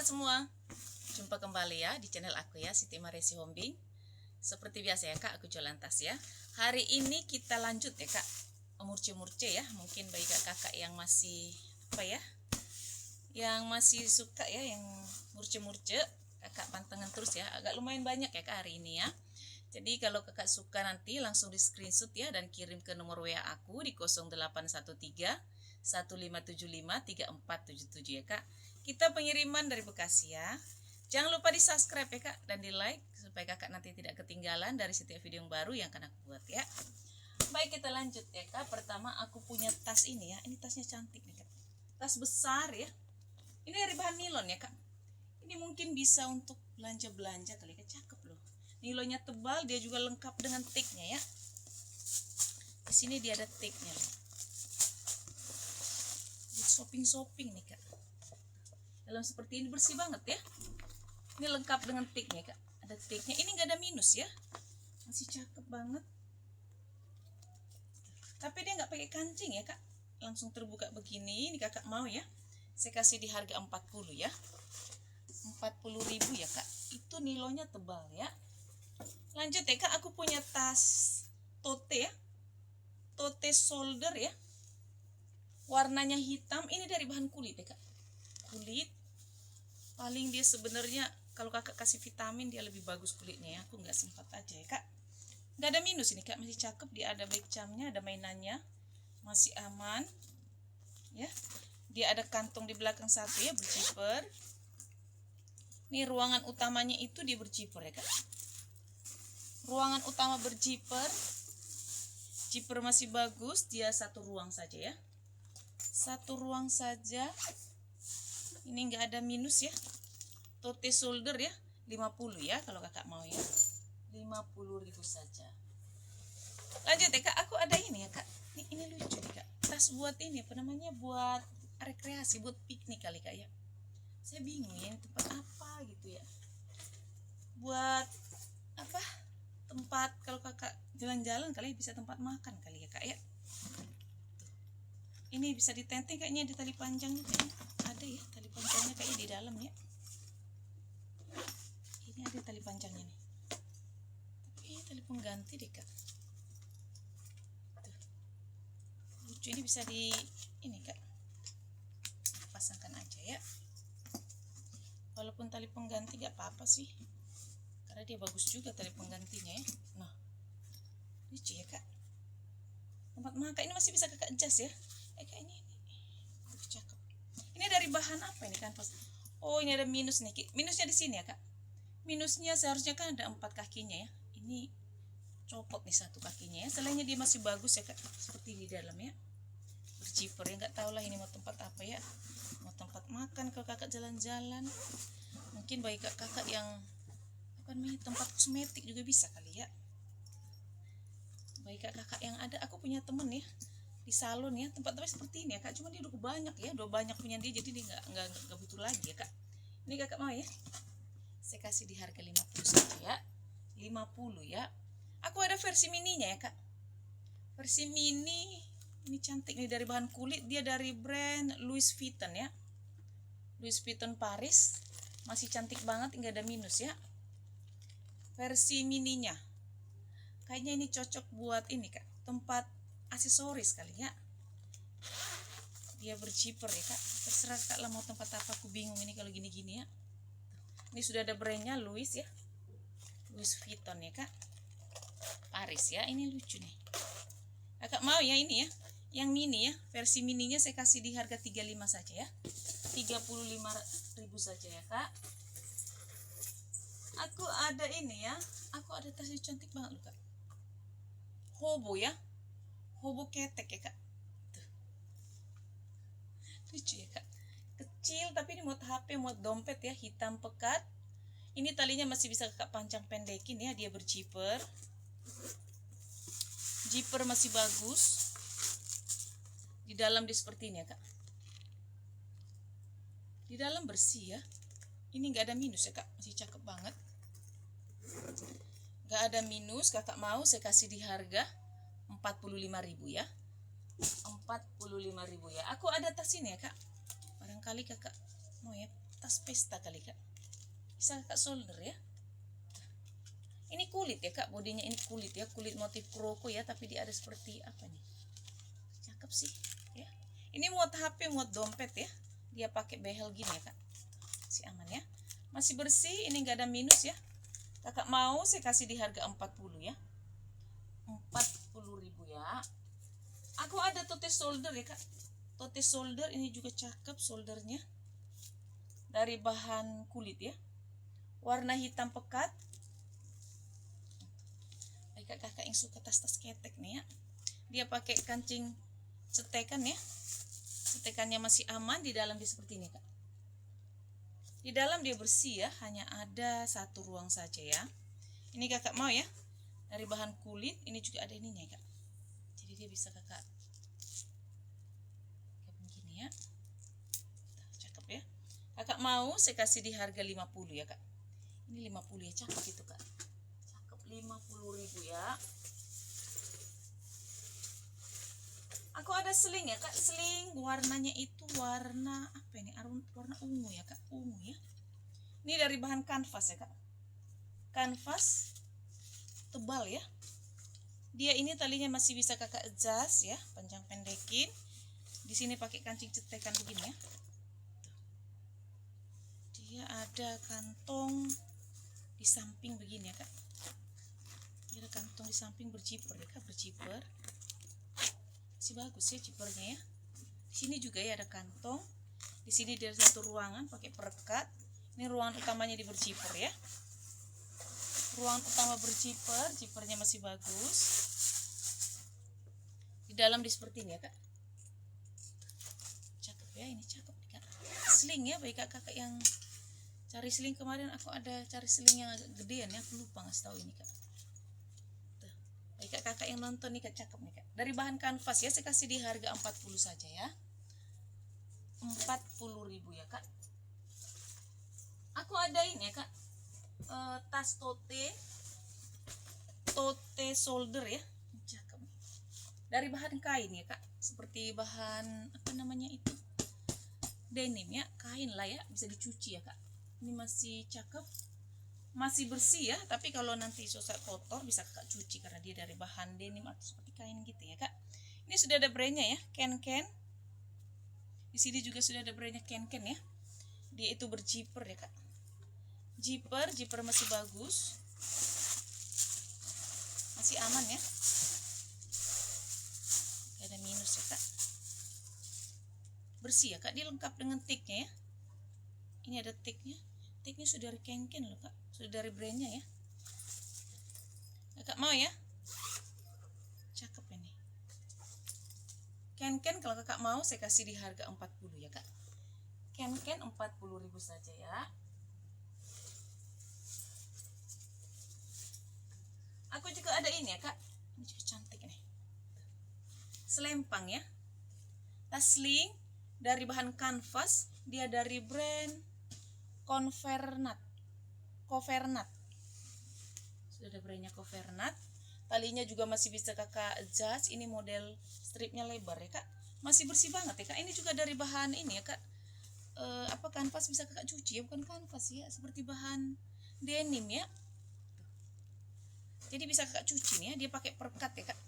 semua, jumpa kembali ya di channel aku ya, Siti Maresi Hombing. Seperti biasa ya kak, aku jualan tas ya. Hari ini kita lanjut ya kak, murce-murce ya. Mungkin bagi kakak yang masih yang masih suka ya, yang murce-murce, kakak pantengin terus ya. Agak lumayan banyak ya kak hari ini ya. Jadi kalau kakak suka nanti langsung di screenshot ya dan kirim ke nomor WA aku di 0813 1575 3477 ya kak. Kita pengiriman dari Bekasi ya. Jangan lupa di subscribe ya kak dan di like supaya kakak nanti tidak ketinggalan dari setiap video yang baru yang akan aku buat ya. Baik, kita lanjut ya kak. Pertama aku punya tas ini ya. Ini tasnya cantik nih kak. Tas besar ya. Ini dari bahan nilon ya kak. Ini mungkin bisa untuk belanja-belanja kali kak. Cakep loh. Nilonnya tebal, dia juga lengkap dengan tagnya ya. Di sini dia ada tagnya loh. Shopping nih kak. Dalam seperti ini bersih banget ya. Ini lengkap dengan tagnya kak. Ada tagnya. Ini nggak ada minus ya. Masih cakep banget. Tapi dia nggak pakai kancing ya kak. Langsung terbuka begini. Ini kakak mau ya. Saya kasih di harga 40 ya. 40.000 ya kak. Itu nilonnya tebal ya. Lanjut ya kak. Aku punya tas tote ya. Tote shoulder ya. Warnanya hitam. Ini dari bahan kulit ya kak. Kulit. Paling dia sebenarnya kalau kakak kasih vitamin dia lebih bagus kulitnya ya. Aku nggak sempat aja ya kak. Nggak ada minus ini kak, masih cakep. Dia ada back camnya, ada mainannya, masih aman ya. Dia ada kantong di belakang satu ya, berzipper. Ini ruangan utamanya itu dia berzipper ya kak. Ruangan utama berzipper. Zipper masih bagus, dia satu ruang saja ya. Satu ruang saja. Ini nggak ada minus ya. Tote shoulder ya, 50 ya kalau kakak mau ya. 50.000 saja. Lanjut ya kak, aku ada ini ya kak. Ini lucu nih kak. Tas buat ini apa namanya? Buat rekreasi, buat piknik kali kak ya. Saya bingung ya, tempat apa gitu ya. Buat apa? Tempat kalau kakak jalan-jalan kali bisa tempat makan kali ya kak ya. Ini bisa ditenteng kayaknya di tali panjangnya kayaknya. Ada ya tali panjangnya kayaknya di dalam ya. Ini ada tali panjangnya nih. Tapi tali pengganti deh kak. Tuh. Lucu, ini bisa di ini kak. Pasangkan aja ya. Walaupun tali pengganti gak apa-apa sih. Karena dia bagus juga tali penggantinya ya. Nah. Lucu ya kak. Tempat makan ini masih bisa kakak adjust ya. Kayak ini. Cakep. Ini dari bahan apa ini kan pas? Oh, ini ada minus nih. Minusnya di sini ya kak. Minusnya seharusnya kan ada 4 kakinya ya. Ini copot nih satu kakinya ya. Selainnya dia masih bagus ya kak. Seperti di dalam ya. Berzipper ya. Nggak tahu lah ini mau tempat apa ya. Mau tempat makan kalau kakak jalan-jalan. Mungkin bagi kakak yang apa namanya, tempat kosmetik juga bisa kali ya. Bagi kakak yang ada, aku punya temen ya di salon ya, tempat-tempat seperti ini ya kak. Cuma dia udah banyak ya, udah banyak punya dia, jadi dia nggak butuh lagi ya kak. Ini kakak mau ya, saya kasih di harga 50 saja ya. 50 ya. Aku ada versi mininya ya kak. Versi mini ini cantik nih, dari bahan kulit. Dia dari brand Louis Vuitton ya. Louis Vuitton Paris. Masih cantik banget, nggak ada minus ya. Versi mininya. Kayaknya ini cocok buat ini kak, tempat aksesoris kali ya. Dia berzipper ya kak. Terserah kak lah mau tempat apa, aku bingung ini kalau gini-gini ya. Ini sudah ada brandnya Louis ya. Louis Vuitton ya kak. Paris ya, ini lucu nih. Kakak mau ya ini ya. Yang mini ya, versi mininya saya kasih di harga 35 saja ya. 35.000 saja ya kak. Aku ada ini ya. Aku ada tasnya cantik banget loh kak. Hobo ya. Hobo ketek ya kak. Tuh. Lucu ya kak. Kecil tapi ini muat HP, muat dompet ya. Hitam pekat. Ini talinya masih bisa kakak panjang pendekin ya. Dia berzipper. Zipper masih bagus. Di dalam dia seperti ini ya kak. Di dalam bersih ya. Ini nggak ada minus ya kak. Masih cakep banget. Nggak ada minus. Kakak mau saya kasih di harga 45.000 ya. 45.000 ya. Aku ada tas ini ya kak. Barangkali kakak mau ya tas pesta kali kak. Bisa kakak solder ya. Ini kulit ya kak, bodinya ini kulit ya, kulit motif kroko ya, tapi dia ada seperti apa nih? Cakep sih ya. Ini muat HP, muat dompet ya. Dia pakai behel gini ya kak. Si aman ya. Masih bersih, ini nggak ada minus ya. Kakak mau saya kasih di harga 40 ya. 40.000 ya. Aku ada tote solder ya kak. Tote solder ini juga cakep soldernya. Dari bahan kulit ya. Warna hitam pekat. Kakak yang suka tas-tas ketek nih ya. Dia pakai kancing cetekan ya. Cetekannya masih aman, di dalam dia seperti ini kak. Di dalam dia bersih ya, hanya ada satu ruang saja ya. Ini kakak mau ya. Dari bahan kulit, ini juga ada ininya ya kak. Jadi dia bisa kakak kayak begini ya. Cakep ya. Kakak mau saya kasih di harga 50 ya kak. Ini 50 ya, cakep itu kak. 50.000 ya. Aku ada seling ya kak. Seling warnanya itu warna apa ini? Warna ungu ya kak. Ungu ya. Ini dari bahan kanvas ya kak. Kanvas tebal ya. Dia ini talinya masih bisa kakak adjust ya, panjang pendekin. Di sini pakai kancing cetekan begini ya. Dia ada kantong di samping begini ya kak. Ada kantong di samping berjiper ya kak, berjiper. Masih bagus ya jipernya ya. Di sini juga ya ada kantong. Di sini dari satu ruangan pakai perekat. Ini ruangan utamanya di berjiper ya. Ruangan utama berjiper, jipernya masih bagus. Di dalam di seperti ini ya kak. Cakep ya, ini cakep nih kak. Sling ya bagi kakak yang cari sling kemarin, aku ada cari sling yang agak gedean ya, aku lupa ngasih tahu ini kak. Kakak yang nonton nih kak, cakep nih kak. Dari bahan kanvas ya, saya kasih di harga 40 saja ya. 40.000 ya kak. Aku ada ini ya kak, tas tote solder ya, cakep. Dari bahan kain ya kak, seperti bahan apa namanya itu, denim ya, kain lah ya, bisa dicuci ya kak. Ini masih cakep, masih bersih ya, tapi kalau nanti susah kotor bisa kakak cuci karena dia dari bahan denim atau seperti kain gitu ya kak. Ini sudah ada brandnya ya, Ken. Di sini juga sudah ada brandnya Ken ya. Dia itu berjiper ya kak. Jiper masih bagus, masih aman ya. Gak ada minus ya kak. Bersih ya kak, dia lengkap dengan tiknya ya. Ini ada tiknya. Tiknya sudah dari Ken loh kak, sudah dari brandnya ya. Kakak mau ya? Cakep ini. Ken kalau kakak mau saya kasih di harga 40 ya kak. Ken 40.000 saja ya. Aku juga ada ini ya kak. Ini juga cantik nih. Selempang ya. Tas sling dari bahan kanvas, dia dari brand Covernat. Sudah ada brandnya Covernat. Talinya juga masih bisa kakak adjust. Ini model stripnya lebar ya kak. Masih bersih banget ya kak. Ini juga dari bahan ini ya kak. Kanvas bisa kakak cuci ya, bukan kanvas ya, seperti bahan denim ya. Jadi bisa kakak cuci nih ya. Dia pakai perekat ya kak.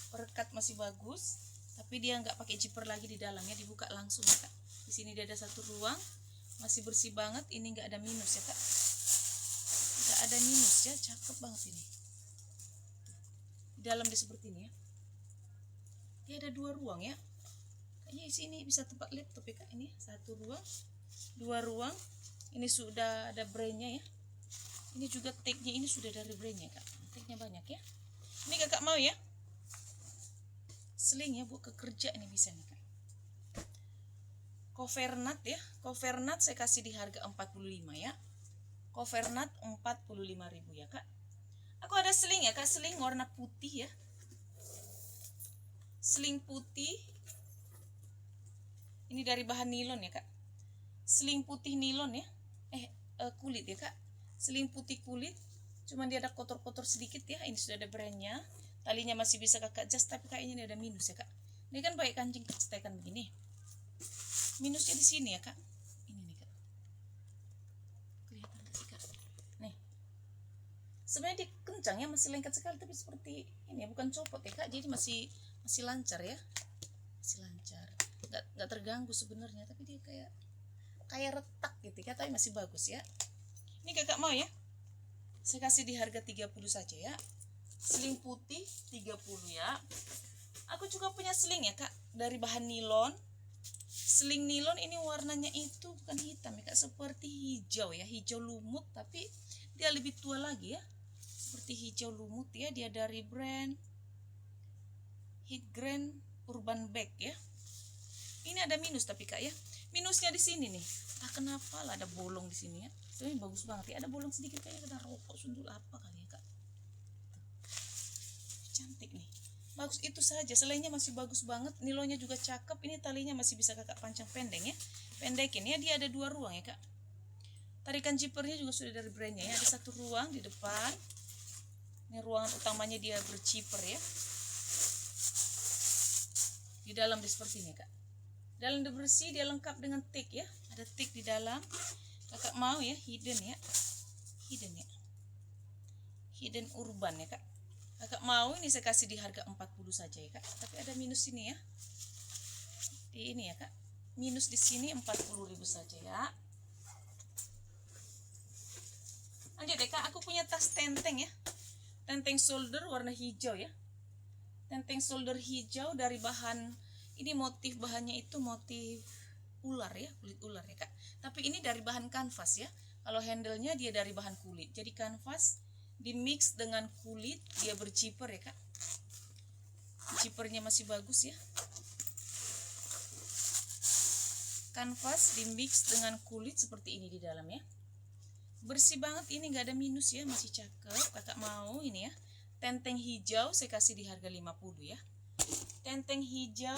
Perekat masih bagus, tapi dia nggak pakai zipper lagi di dalamnya, dibuka langsung ya kak. Di sini dia ada satu ruang, masih bersih banget. Ini nggak ada minus ya kak. Nggak ada minus ya, cakep banget ini. Di dalam dia seperti ini ya. Dia ada dua ruang ya. Kayaknya di sini bisa tempat laptop ya kak. Ini satu ruang, dua ruang. Ini sudah ada brandnya ya. Ini juga tagnya ini sudah dari brandnya kak. Tagnya banyak ya. Ini kakak mau ya? Sling ya, buat kerja ini bisa nih kak. Covernat ya. Covernat saya kasih di harga 45 ya. Covernat 45.000 ya kak. Aku ada sling ya kak, sling warna putih ya. Sling putih. Ini dari bahan nilon ya kak. Sling putih nilon ya. Kulit ya kak. Sling putih kulit. Cuman dia ada kotor-kotor sedikit ya. Ini sudah ada brandnya. Talinya masih bisa kakak adjust, tapi kayaknya ini ada minus ya kak. Ini kan pakai kancing cetekan begini. Minusnya di sini ya kak. Ini nih kak. sebenarnya dia kencang ya, masih lengket sekali, tapi seperti ini ya, bukan copot ya kak, jadi masih lancar ya, masih lancar, nggak terganggu sebenarnya, tapi dia kayak retak gitu ya, tapi masih bagus ya. Ini kakak mau ya, saya kasih di harga 30 saja ya. Seling putih 30 ya. Aku juga punya seling ya kak, dari bahan nilon. Seling nilon ini warnanya itu bukan hitam ya kak, seperti hijau ya, hijau lumut, tapi dia lebih tua lagi ya, seperti hijau lumut ya. Dia dari brand Hitgrand Urban Bag ya. Ini ada minus tapi kak ya, minusnya di sini nih, entah kenapa lah ada bolong di sini ya. Sebenarnya bagus banget ya, ada bolong sedikit kayaknya kena rokok sundul apa kali ya kak. Cantik nih, bagus itu saja, selainnya masih bagus banget, nilonnya juga cakep. Ini talinya masih bisa kakak pancang pendek ya, pendekin ya. Dia ada 2 ruang ya kak, tarikan zippernya juga sudah dari brandnya ya. Ada 1 ruang di depan, ini ruangan utamanya, dia berzipper ya. Di dalam dia seperti ini kak, dalam dia bersih, dia lengkap dengan tik ya, ada tik di dalam. Kakak mau ya hidden ya, hidden urban ya kak. Kakak mau, ini saya kasih di harga 40 saja ya kak, tapi ada minus ini ya, di ini ya kak, minus di sini 40.000 saja ya. Lanjut ya kak, aku punya tas tenteng ya, tenteng shoulder warna hijau ya, tenteng shoulder hijau dari bahan, ini motif bahannya itu motif ular ya, kulit ular ya kak, tapi ini dari bahan kanvas ya. Kalau handle-nya dia dari bahan kulit, jadi kanvas di mix dengan kulit, dia berzipper ya kak, zippernya masih bagus ya. Kanvas di mix dengan kulit seperti ini di dalam ya, bersih banget, ini nggak ada minus ya, masih cakep. Kakak mau ini ya, tenteng hijau saya kasih di harga 50 ya, tenteng hijau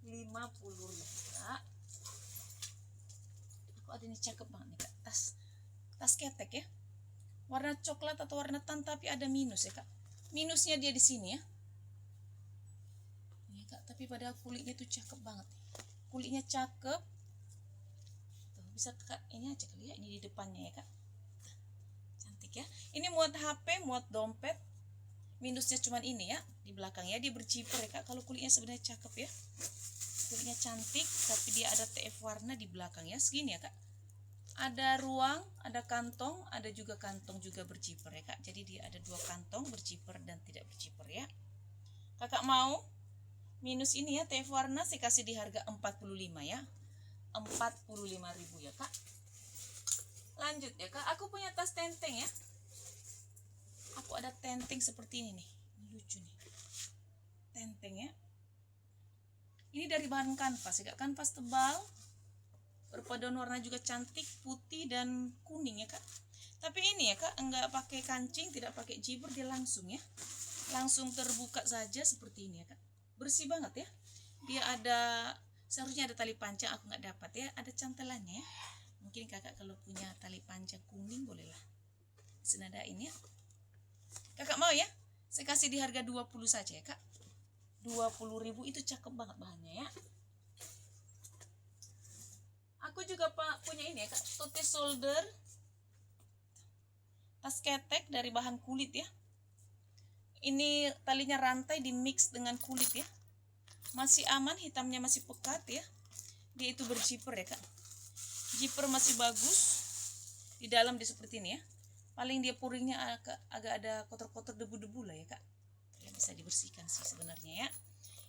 50.000 ya. Aku ada ini cakep banget nih kak, tas ketek ya, warna coklat atau warna tan, tapi ada minus ya kak. Minusnya dia di sini ya, ini kak, tapi pada kulitnya tuh cakep banget, kulitnya cakep tuh, bisa kak ini aja kali ya, ini di depannya ya kak, cantik ya. Ini muat HP, muat dompet. Minusnya cuman ini ya, di belakang ya, dia berzipper ya kak. Kalau kulitnya sebenarnya cakep ya, kulitnya cantik, tapi dia ada TF warna di belakang ya, segini ya kak. Ada ruang, ada kantong, ada juga kantong juga berzipper ya kak. Jadi dia ada 2 kantong, berzipper dan tidak berzipper ya. Kakak mau minus ini ya, TF warna saya kasih di harga 45 ya, 45.000 ya kak. Lanjut ya kak, aku punya tas tenteng ya, aku ada tenteng seperti ini nih, ini lucu nih tenteng ya. Ini dari bahan kanvas ya kak, kanvas tebal, berpaduan warna juga cantik, putih dan kuning ya kak. Tapi ini ya kak, enggak pakai kancing, tidak pakai jibber, dia langsung ya, langsung terbuka saja seperti ini ya kak. Bersih banget ya, dia ada, seharusnya ada tali panjang, aku nggak dapat ya, ada cantelannya ya. Mungkin kakak kalau punya tali panjang kuning bolehlah senadain ya. Kakak mau ya, saya kasih di harga 20 saja ya kak, 20.000. Itu cakep banget bahannya ya. Aku juga punya ini ya kak, tote shoulder, tas ketek dari bahan kulit ya. Ini talinya rantai di mix dengan kulit ya, masih aman, hitamnya masih pekat ya. Dia itu berzipper ya kak, zipper masih bagus, di dalam dia seperti ini ya. Paling dia puringnya agak ada kotor-kotor, debu-debu lah ya kak, ya, bisa dibersihkan sih sebenarnya ya.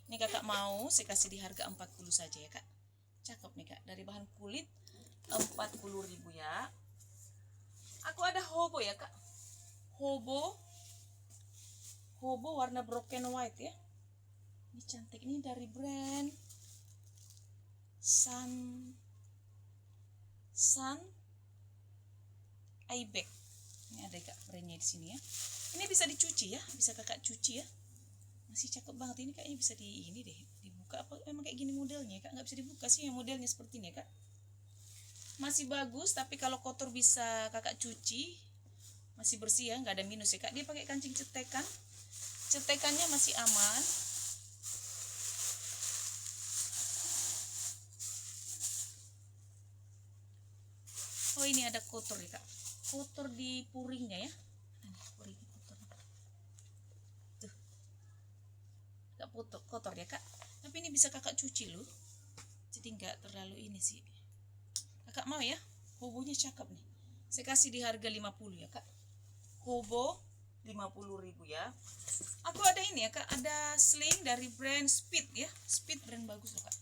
Ini kakak mau, saya kasih di harga 40 saja ya kak. Cakep nih kak, dari bahan kulit, 40.000 ya. Aku ada hobo ya kak, hobo warna broken white ya. Ini cantik, ini dari brand Sun Ibek. Ini ada kak brandnya di sini ya. Ini bisa dicuci ya, bisa kakak cuci ya. Masih cakep banget ini, kayaknya bisa ini deh, dibuka apa emang kayak gini modelnya kak? Nggak bisa dibuka sih, yang modelnya seperti ini ya kak. Masih bagus, tapi kalau kotor bisa kakak cuci, masih bersih ya, nggak ada minus ya kak. Dia pakai kancing cetekan, cetekannya masih aman. Oh ini ada kotor ya kak, kotor di puringnya ya, kotor ya kak. Tapi ini bisa kakak cuci loh, jadi nggak terlalu ini sih. Kakak mau ya? Hobonya cakep nih. Saya kasih di harga 50 ya kak. Hobo 50.000 ya. Aku ada ini ya kak, ada sling dari brand Speed ya. Speed brand bagus loh kak.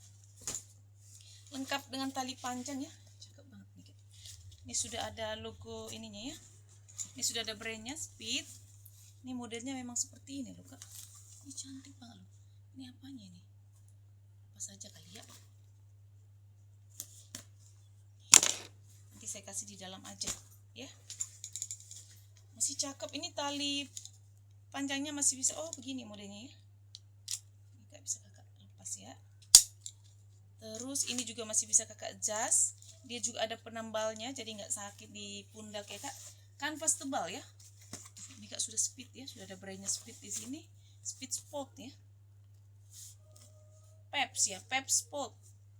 Lengkap dengan tali panjang ya. Cakep banget nih kak. Ini sudah ada logo ininya ya. Ini sudah ada brandnya Speed. Ini modelnya memang seperti ini loh kak. Ini cantik banget loh. Ini apanya ini? Apa saja kali ya. Nanti saya kasih di dalam aja ya. Masih cakep. Ini tali panjangnya masih bisa. Oh begini modelnya ya. Ini kak bisa kakak lepas ya. Terus ini juga masih bisa kakak adjust. Dia juga ada penambalnya, jadi nggak sakit di pundak ya kak. Kanvas tebal ya. Ini kak sudah Speed ya, sudah ada brandnya Speed di sini. Speed Sport ya. Peps ya, Peps Sport.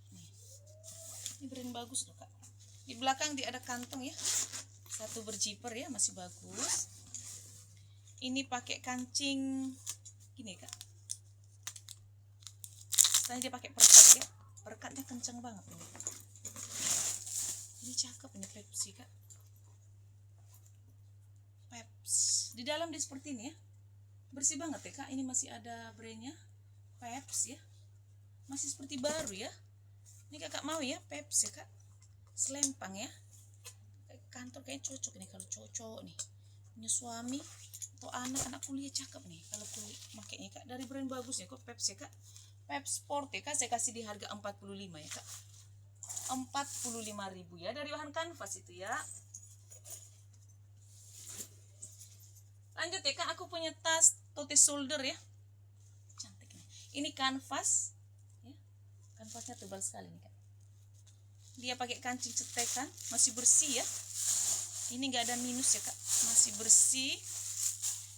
Ini brand bagus loh kak. Di belakang dia ada kantong ya. Satu berjiper ya, masih bagus. Ini pakai kancing gini kak. Setelah dia pakai perekat ya. Perekatnya kencang banget ini. Ini cakep ini Pepsi kak. Peps. Di dalam dia seperti ini ya. Bersih banget ya kak. Ini masih ada brandnya Peps ya. Masih seperti baru ya. Ini kakak mau ya Peps ya kak. Selempang ya. Kantor kayaknya cocok nih kalau cocok nih. Punya suami atau anak kuliah cakep nih. Kalau kuliah makanya kak. Dari brand bagus ya kok Peps ya kak. Peps Sport ya kak. Saya kasih di harga 45 ya kak. 45.000 ya. Dari bahan kanvas itu ya. Lanjut ya kak. Aku punya tas tote shoulder ya. Cantik nih. Ini kanvas ya. Kanvasnya tebal sekali nih kak. Dia pakai kancing cetekan. Masih bersih ya. Ini nggak ada minus ya kak. Masih bersih.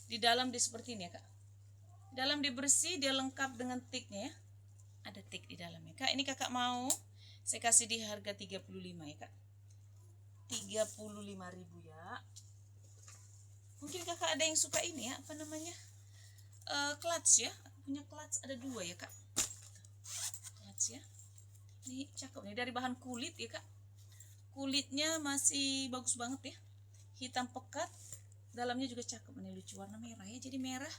Di dalam dia seperti ini ya kak. Dalam dia bersih. Dia lengkap dengan tiknya ya. Ada tik di dalamnya kak. Ini kakak mau saya kasih di harga 35 ya kak. 35.000 ya. Mungkin kakak ada yang suka ini ya. Apa namanya? Clutch ya. Aku punya clutch ada 2 ya kak. Clutch ya. Ini cakep nih. Dari bahan kulit ya kak. Kulitnya masih bagus banget ya. Hitam pekat. Dalamnya juga cakep. Ini lucu warna merah ya. Jadi merah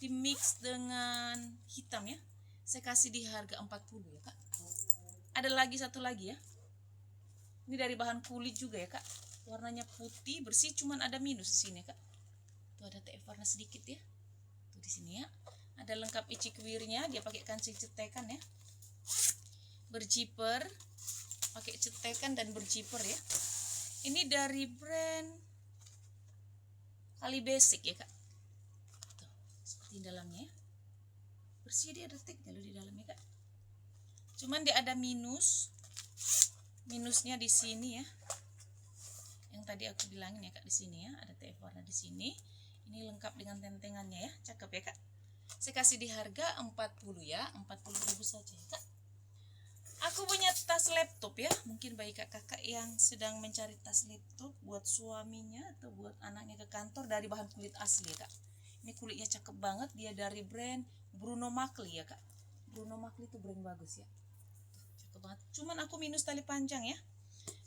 di mix dengan hitam ya. Saya kasih di harga 40 ya kak. Ada lagi satu lagi ya. Ini dari bahan kulit juga ya kak. Warnanya putih bersih, cuman ada minus di sini ya kak. Tuh ada TF warna sedikit ya. Tuh di sini ya. Ada lengkap icikwirnya. Dia pakai kancing cetekan ya. Berjiper. Pakai cetekan dan berjiper ya. Ini dari brand Kali Basic ya kak. Tuh seperti dalamnya ya. Bersih dia ada tiknya loh di dalamnya kak. Cuman dia ada minusnya di sini ya. Yang tadi aku bilangin ya kak, di sini ya ada TF warna di sini. Ini lengkap dengan tentengannya ya, cakep ya kak. Saya kasih di harga 40 ya, 40.000 saja ya kak. Aku punya tas laptop ya, mungkin bagi kakak yang sedang mencari tas laptop buat suaminya atau buat anaknya ke kantor dari bahan kulit asli ya kak. Ini kulitnya cakep banget, dia dari brand Bruno Macli ya kak. Bruno Macli itu brand bagus ya. Cakep banget. Cuman aku minus tali panjang ya.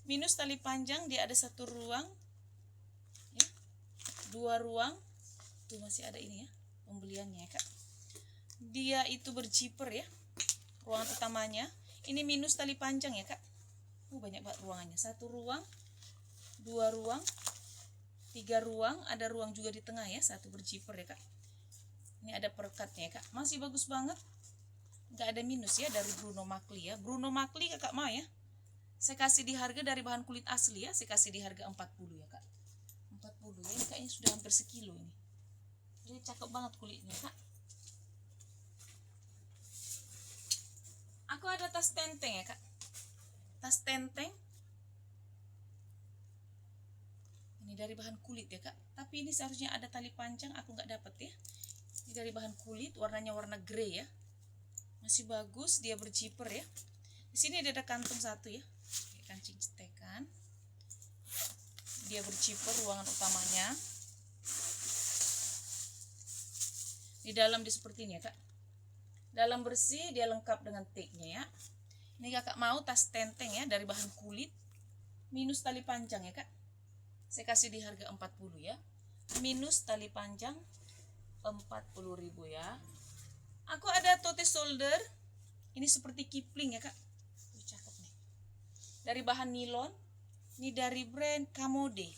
Minus tali panjang, dia ada 1 ruang ya. 2 ruang. Tuh masih ada ini ya, pembeliannya ya kak. Dia itu berjiper ya. Ruangan utamanya. Ini minus tali panjang ya kak. Banyak banget ruangannya. 1 ruang, 2 ruang, 3 ruang. Ada ruang juga di tengah ya. 1 berjiper ya kak. Ini ada perekatnya ya kak. Masih bagus banget. Nggak ada minus ya dari Bruno Macli ya. Bruno Macli kakak mau ya. Saya kasih di harga dari bahan kulit asli ya. Saya kasih di harga 40 ya kak. 40 ya. Ini kayaknya sudah hampir sekilo ini. Jadi cakep banget kulitnya kak. Aku ada tas tenteng ya kak. Tas tenteng. Ini dari bahan kulit ya kak. Tapi ini seharusnya ada tali panjang. Aku nggak dapat ya. Ini dari bahan kulit. Warnanya warna grey ya. Masih bagus. Dia berjiper ya. Di sini ada kantong 1 ya. Kancing cetekan. Dia berjiper ruangan utamanya. Di dalam dia seperti ini ya kak. Dalam bersih dia lengkap dengan tagnya ya. Ini kakak mau tas tenteng ya, dari bahan kulit, minus tali panjang ya kak. Saya kasih di harga 40 ya. Minus tali panjang 40.000 ya. Aku ada tote shoulder. Ini seperti Kipling ya kak. Cakep nih. Dari bahan nilon. Ini dari brand Kamode.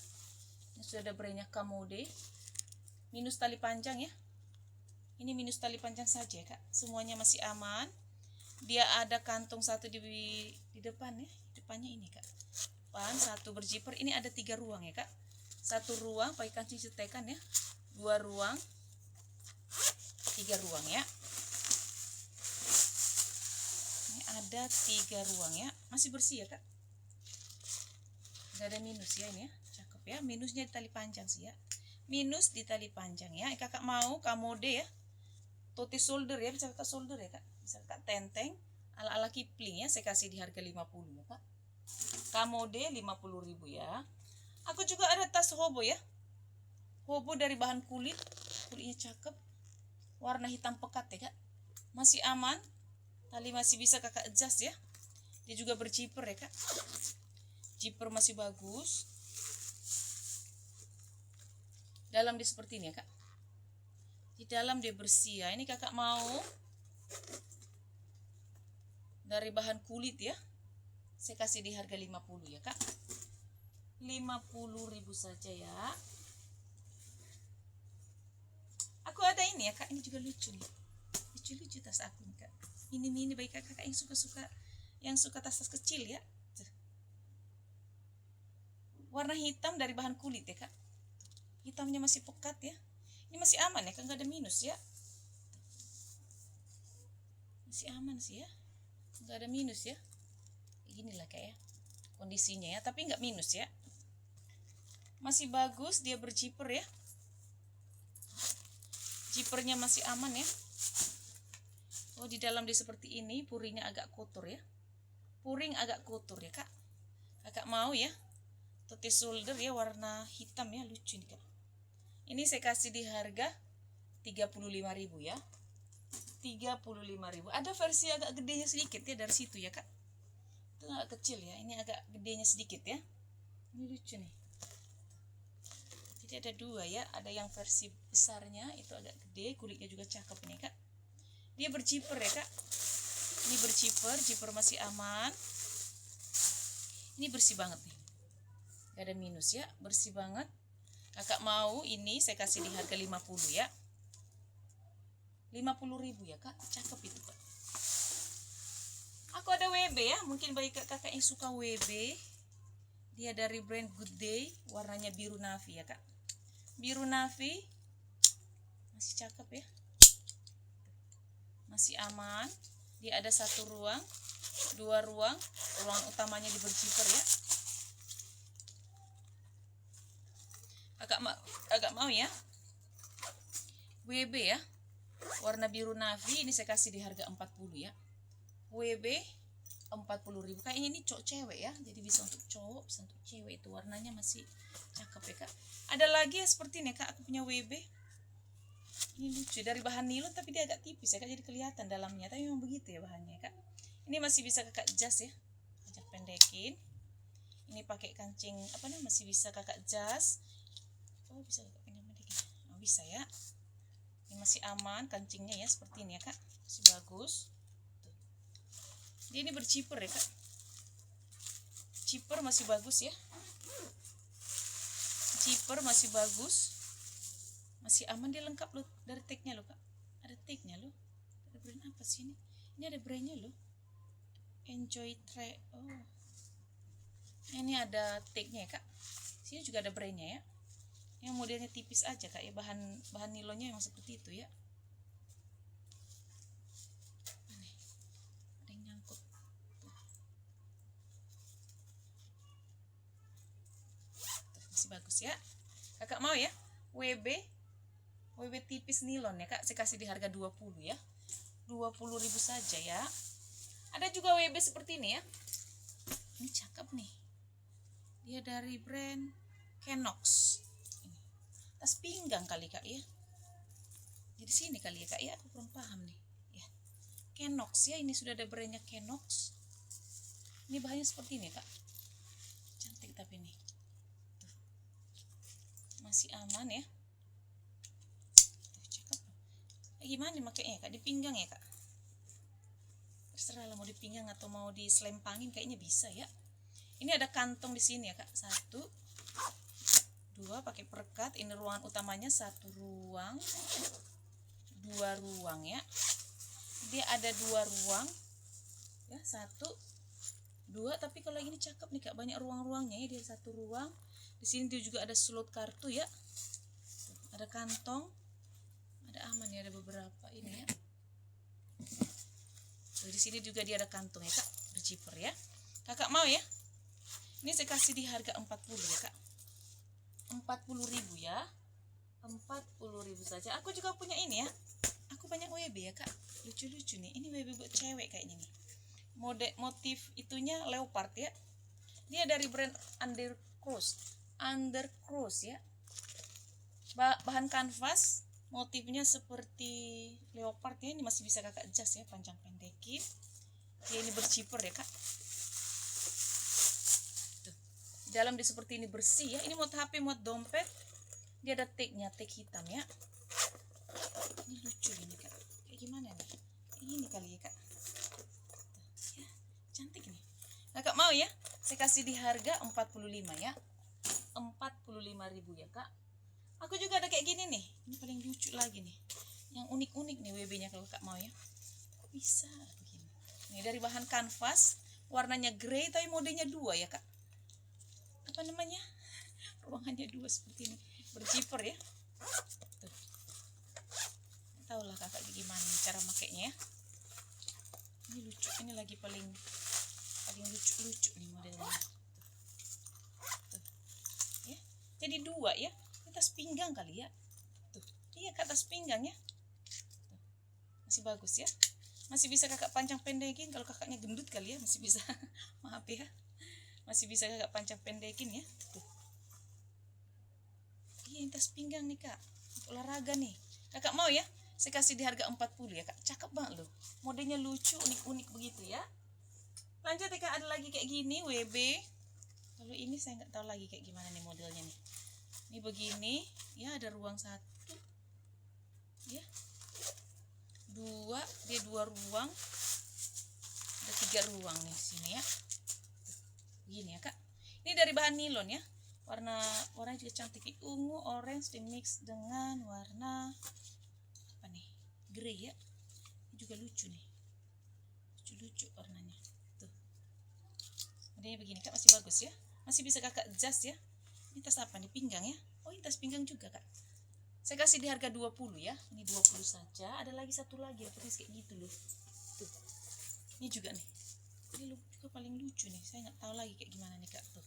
Ini sudah ada brandnya Kamode. Minus tali panjang ya. Ini minus tali panjang saja kak. Semuanya masih aman. Dia ada kantung satu di depan ya. Depannya ini kak. Depan satu berjiper. Ini ada 3 ruang ya kak. 1 ruang pakai kancing cetekan ya. 2 ruang. 3 ruang ya. Ini ada 3 ruang ya. Masih bersih ya kak. Gak ada minus ya ini ya. Cakep ya. Minusnya di tali panjang sih ya. Minus di tali panjang ya. Kakak mau Kamode ya. Tote shoulder ya, bisa kakak shoulder ya kak, bisa kakak tenteng ala-ala Kipling ya. Saya kasih di harga 50 ya kak. Kamode 50.000 ya. Aku juga ada tas hobo ya. Hobo dari bahan kulit. Kulitnya cakep. Warna hitam pekat ya kak. Masih aman. Tali masih bisa kakak adjust ya. Dia juga berjiper ya kak. Jiper masih bagus. Dalam dia seperti ini ya kak. Di dalam dia bersih ya. Ini kakak mau dari bahan kulit ya. Saya kasih di harga 50 ya kak. 50.000 saja ya. Aku ada ini ya kak. Ini juga lucu nih. Lucu-lucu tas aku nih kak. Ini bagi kakak yang suka tas-tas kecil ya. Warna hitam dari bahan kulit ya kak. Hitamnya masih pekat ya. Ini masih aman ya, kan nggak ada minus ya. Masih aman sih ya, nggak ada minus ya. Inilah kayak kondisinya ya, tapi nggak minus ya. Masih bagus, dia berjiper ya. Jipernya masih aman ya. Oh, di dalam dia seperti ini, puringnya agak kotor ya. Puring agak kotor ya kak. Kakak mau ya, tote shoulder ya, warna hitam ya, lucu nih kak. Ini saya kasih di harga 35.000 ya. 35.000. Ada versi agak gedenya sedikit ya dari situ ya kak. Itu agak kecil ya. Ini agak gedenya sedikit ya. Ini lucu nih. Jadi ada 2 ya. Ada yang versi besarnya itu agak gede. Kulitnya juga cakep nih kak. Dia berjiper ya kak. Ini berjiper. Jiper masih aman. Ini bersih banget nih. Gak ada minus ya. Bersih banget. Kakak mau ini saya kasih di harga 50 ya. 50.000 ya kak. Cakep itu kak. Aku ada WB ya. Mungkin bagi kakak yang suka WB. Dia dari brand Good Day. Warnanya biru navy ya kak. Biru navy. Masih cakep ya. Masih aman. Dia ada 1 ruang, 2 ruang. Ruang utamanya di berjiper ya. Agak mau ya. WB ya. Warna biru navy. Ini saya kasih di harga 40 ya. WB 40.000. Kayaknya ini cowok cewek ya. Jadi bisa untuk cowok, bisa untuk cewek. Itu warnanya masih cakep ya kak. Ada lagi ya seperti ini kak. Aku punya WB. Ini lucu. Dari bahan nilon tapi dia agak tipis ya kak. Jadi kelihatan dalamnya. Tapi memang begitu ya bahannya kak. Ini masih bisa kakak jas ya. Ajak pendekin. Ini pakai kancing apa namanya, masih bisa kakak jas. Oh, bisa kakak pendek-pendekin. Oh, bisa ya. Ini masih aman kancingnya ya, seperti ini ya kak. Masih bagus. Tuh. Dia ini berciper ya kak. Ciper masih bagus ya. Ciper masih bagus. Masih aman, dia lengkap loh dari tagnya loh kak. Ada tagnya loh. Ada brand apa sih ini? Ini ada brandnya loh. Enjoy try. Oh. Ini ada tagnya ya kak. Sini juga ada brandnya ya. Yang modelnya tipis aja kak ya, bahan nilonnya memang seperti itu ya. Nih, ada yang nyangkut. Tuh, masih bagus ya. Kakak mau ya? WB tipis nilon ya kak. Saya kasih di harga 20 ya. 20.000 saja ya. Ada juga WB seperti ini ya. Ini cakep nih. Dia dari brand Kenox. Tas pinggang kali kak ya. Jadi sini kali ya kak ya, aku kurang paham nih ya. Kenox ya, ini sudah ada brandnya Kenox. Ini bahannya seperti ini kak, cantik tapi ini tuh, masih aman ya. Tuh, cakep. Gimana makanya kak, di pinggang ya kak, terserah lah mau di pinggang atau mau diselempangin, kayaknya bisa ya. Ini ada kantong di sini ya kak, 1, 2 pakai perekat. Ini ruangan utamanya, 1 ruang, 2 ruang ya. Dia ada 2 ruang ya, 1, 2. Tapi kalau ini cakep nih kak, banyak ruang-ruangnya ya. Dia 1 ruang. Di sini dia juga ada slot kartu ya. Tuh, ada kantong, ada aman ya, ada beberapa ini ya. Tuh, di sini juga dia ada kantong ya kak, berzipper ya. Kakak mau ya? Ini saya kasih di harga 40 ya kak. 40.000 ya. 40.000 saja. Aku juga punya ini ya. Aku banyak WB ya kak. Lucu-lucu nih. Ini WB buat cewek kayaknya nih. Motif itunya leopard ya. Dia dari brand Undercross ya. Bahan kanvas, motifnya seperti leopard ya. Ini masih bisa kakak jas ya, panjang pendekin. Ya, ini berzipper ya kak. Tuh. Di dalam dia seperti ini bersih ya. Ini muat HP, muat dompet. Dia ada tagnya, tag hitam ya. Ini lucu ini kak. Kayak gimana nih? Ini kali ya kak. Tuh, ya, cantik nih. Kakak mau ya? Saya kasih di harga 45 ya. 45.000 ya kak. Aku juga ada kayak gini nih. Ini paling lucu lagi nih. Yang unik-unik nih WB-nya kalau kakak mau ya. Kok bisa begini? Ini dari bahan kanvas, warnanya grey tapi modenya 2 ya kak. Apa namanya? Ruangannya 2 seperti ini. Berzipper ya. Tuh. Tahu lah kakak gimana cara makainya ya. Ini lucu. Ini lagi paling lucu-lucu nih modelnya. Tuh. Ya. Jadi 2 ya. Ini tas pinggang kali ya. Tuh. Iya kak, tas pinggang ya. Tuh. Masih bagus ya. Masih bisa kakak panjang pendekin. Kalau kakaknya gendut kali ya, masih bisa. Maaf ya. Masih bisa kakak panjang pendekin ya. Tuh. Iya, ini tas pinggang nih kak. Untuk olahraga nih. Kakak mau ya? Saya kasih di harga 40 ya kak. Cakep banget loh. Modelnya lucu, unik-unik begitu ya. Lanjut ya kak, ada lagi kayak gini WB. Kalau ini saya nggak tahu lagi kayak gimana nih modelnya nih. Ini begini ya, ada ruang 1 ya, 2, dia 2 ruang, ada 3 ruang nih sini ya. Begini ya kak. Ini dari bahan nilon ya. Warnanya juga cantik, ungu, orange dimix dengan warna apa nih, grey ya. Ini juga lucu nih, lucu warnanya tuh. Modelnya begini kak, masih bagus ya, masih bisa kakak jas ya. Ini tas apa nih, pinggang ya. Oh, ini tas pinggang juga kak. Saya kasih di harga 20 ya. Ini 20 saja. Ada lagi satu lagi ya, kayak gitu loh. Tuh. Ini juga nih. Ini juga paling lucu nih. Saya nggak tahu lagi kayak gimana nih kak tuh.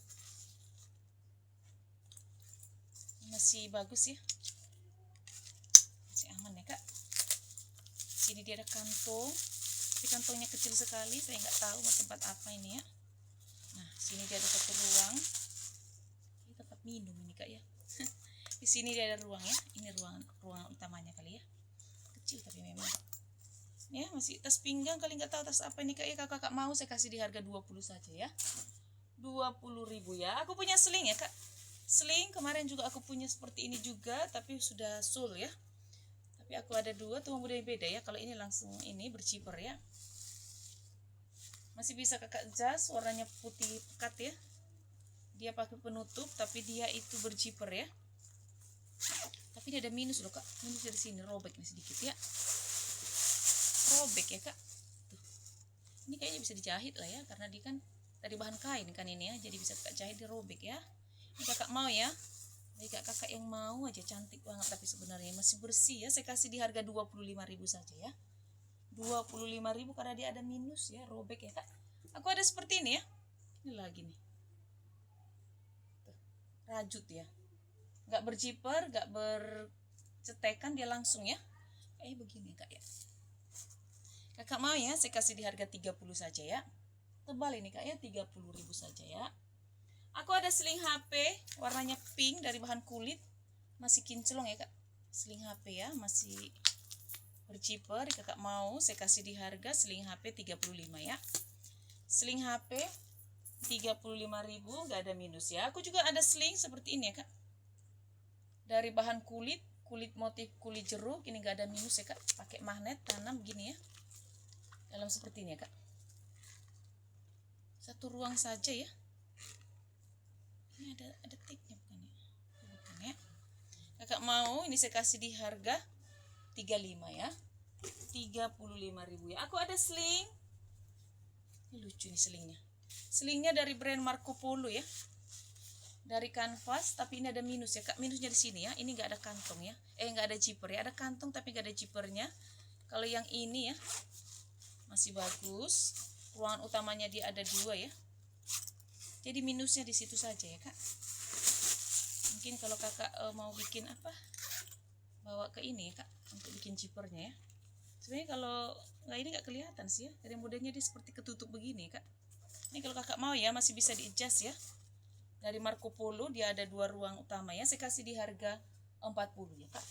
Masih bagus ya. Masih aman ya kak. Sini dia ada kantong. Tapi kantongnya kecil sekali. Saya nggak tahu mau tempat apa ini ya. Nah, sini dia ada 1 ruang. Ini tempat minum ini kak ya. Di sini dia ada ruang ya. Ini ruangan utamanya kali ya. Kecil tapi memang. Ya, masih tas pinggang kali, nggak tahu tas apa ini kak ya. Kakak mau saya kasih di harga 20 saja ya. 20.000 ya. Aku punya sling ya kak. Sling kemarin juga aku punya seperti ini juga, tapi sudah sul ya. Tapi aku ada 2 tuh model beda ya. Kalau ini langsung ini berzipper ya. Masih bisa kakak jas, warnanya putih pekat ya. Dia pakai penutup tapi dia itu berzipper ya. Tapi dia ada minus loh kak. Minus dari sini, robek nih sedikit ya. Robek ya kak. Tuh. Ini kayaknya bisa dijahit lah ya, karena dia kan dari bahan kain kan ini ya. Jadi bisa kakak jahit, dia robek ya. Ini kakak mau ya. Jadi kakak yang mau aja, cantik banget tapi sebenarnya masih bersih ya. Saya kasih di harga 25.000 saja ya. 25.000 karena dia ada minus ya, robek ya kak. Aku ada seperti ini ya. Ini lagi nih. Tuh. Rajut ya. Nggak berzipper, nggak bercetekan, dia langsung ya. Begini kak ya. Kakak mau ya, saya kasih di harga 30 saja ya. Tebal ini kak ya, 30.000 saja ya. Aku ada sling HP warnanya pink dari bahan kulit. Masih kinclong ya kak. Sling HP ya, masih berciper. Kakak mau saya kasih di harga seling HP 35 ya. Seling HP 35.000, nggak ada minus ya. Aku juga ada seling seperti ini ya kak, dari bahan kulit motif kulit jeruk. Ini nggak ada minus ya kak, pakai magnet tanam begini ya, dalam seperti ini ya kak. Satu ruang saja ya. Ini ada tipnya bukan ya? Bukan ya. Kakak mau ini saya kasih di harga 35 ya. 35.000 ya. Aku ada seling. Ini lucu nih selingnya. Selingnya dari brand Marco Polo ya. Dari kanvas, tapi ini ada minus ya kak. Minusnya di sini ya. Ini nggak ada kantong ya. Nggak ada zipper ya. Ada kantong tapi nggak ada zippernya. Kalau yang ini ya masih bagus. Ruangan utamanya dia ada 2 ya. Jadi minusnya di situ saja ya kak. Mungkin kalau kakak mau bikin apa, bawa ke ini ya kak, untuk bikin zippernya ya. Sebenarnya kalau nggak ini nggak kelihatan sih ya, dari modelnya dia seperti ketutup begini kak. Ini kalau kakak mau ya masih bisa di adjust ya. Dari Marco Polo dia ada 2 ruang utama ya. Saya kasih di harga 40 ya kak.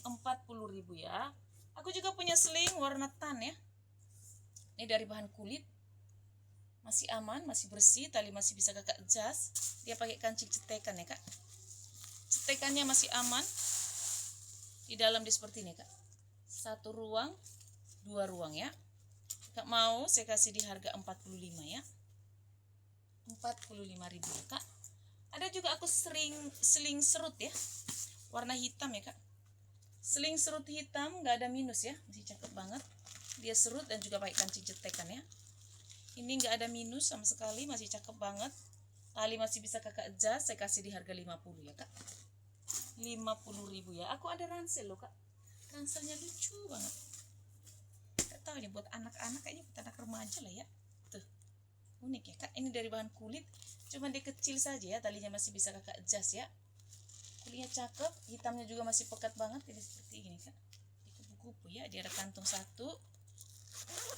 40.000 ya. Aku juga punya seling warna tan ya. Ini dari bahan kulit, masih aman, masih bersih, tali masih bisa kakak adjust. Dia pakai kancing cetekan ya kak. Cetekannya masih aman. Di dalam dia seperti ini kak. 1 ruang, 2 ruang ya. Kak mau saya kasih di harga 45 ya. 45.000 ya kak. Ada juga aku seling serut ya, warna hitam ya kak. Seling serut hitam nggak ada minus ya, masih cakep banget. Dia serut dan juga pakai kancing cetekan ya. Ini nggak ada minus sama sekali, masih cakep banget. Tali masih bisa kakak adjust. Saya kasih di harga 50 ya kak. 50.000 ya. Aku ada ransel loh kak. Ranselnya lucu banget. Gak tahu ini buat anak-anak, kayaknya buat anak remaja lah ya. Tuh, unik ya kak. Ini dari bahan kulit, cuman dia kecil saja ya. Talinya masih bisa kakak adjust ya. Kulitnya cakep, hitamnya juga masih pekat banget. Jadi seperti ini kak. Di kupu-kupu ya. Dia ada kantung 1.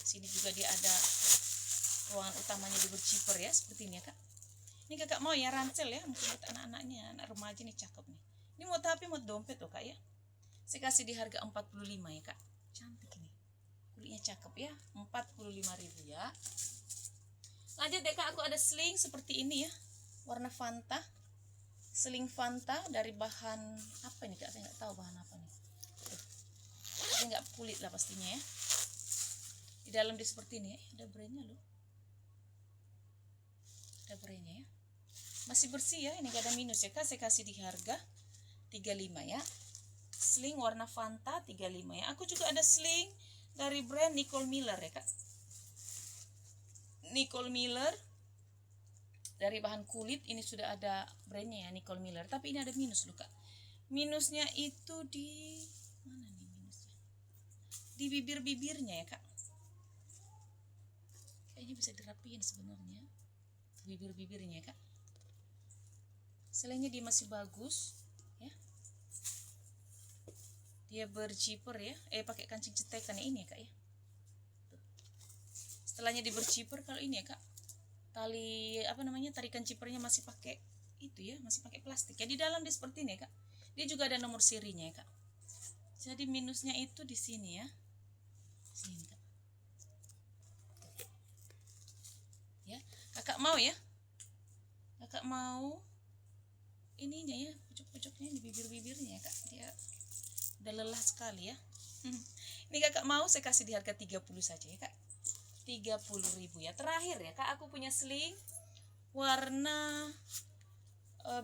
Sini juga dia ada ruangan utamanya di berciper ya, seperti ini ya kak. Ini kakak mau ya ransel ya, mungkin buat anak-anaknya, anak remaja nih cakep nih. Ini mau HP mau dompet loh kak ya. Saya kasih di harga 45 ya kak. Cantik ini. Kulitnya cakep ya. 45.000 ya. Lanjut deh kak, aku ada seling seperti ini ya. Warna Fanta. Seling Fanta dari bahan apa ini kak? Saya nggak tahu bahan apa nih. Tapi nggak kulit lah pastinya ya. Di dalam dia seperti ini ya. Ada brandnya loh. Ada brandnya ya. Masih bersih ya. Ini nggak ada minus ya kak. Saya kasih di harga 35 ya. Sling warna Fanta 35 ya. Aku juga ada sling dari brand Nicole Miller ya kak. Nicole Miller dari bahan kulit. Ini sudah ada brandnya ya, Nicole Miller. Tapi ini ada minus loh kak. Minusnya itu di mana nih minusnya? Di bibir-bibirnya ya kak. Kayaknya bisa dirapiin sebenarnya. Bibir-bibirnya ya kak. Selingnya dia masih bagus ya. Dia berciper ya, pakai kancing cetekan ini ya kak ya. Tuh. Setelahnya di berciper, kalau ini ya kak, tali apa namanya, tarikan cipernya masih pakai itu ya, masih pakai plastik ya. Di dalam dia seperti ini ya kak. Dia juga ada nomor serinya ya kak. Jadi minusnya itu di sini ya, sini kak. Ya, kakak mau ya, kakak mau ininya ya, pucuk-pucuknya di bibir-bibirnya ya kak. Dia udah lelah sekali ya. Ini kakak mau saya kasih di harga 30 saja ya kak. 30.000 ya. Terakhir ya kak, aku punya seling warna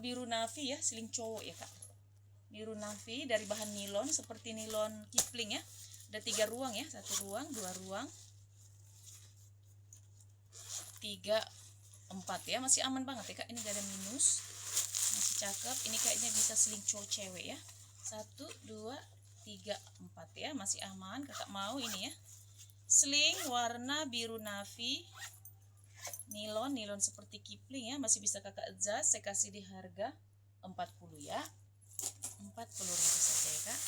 biru navy ya, seling cowok ya kak. Biru navy dari bahan nilon, seperti nilon Kipling ya. Ada 3 ruang ya, 1 ruang, 2 ruang, 3, 4 ya. Masih aman banget ya kak. Ini gak ada minus, masih cakep. Ini kayaknya bisa seling cowok cewek ya. 1, 2, 3, 4 ya, masih aman. Kakak mau ini ya, sling warna biru navy, nilon seperti Kipling ya, masih bisa kakak adjust. Saya kasih di harga 40 ya. 40.000 saja ya kak.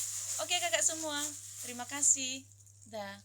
Oke kakak semua, terima kasih. Dah.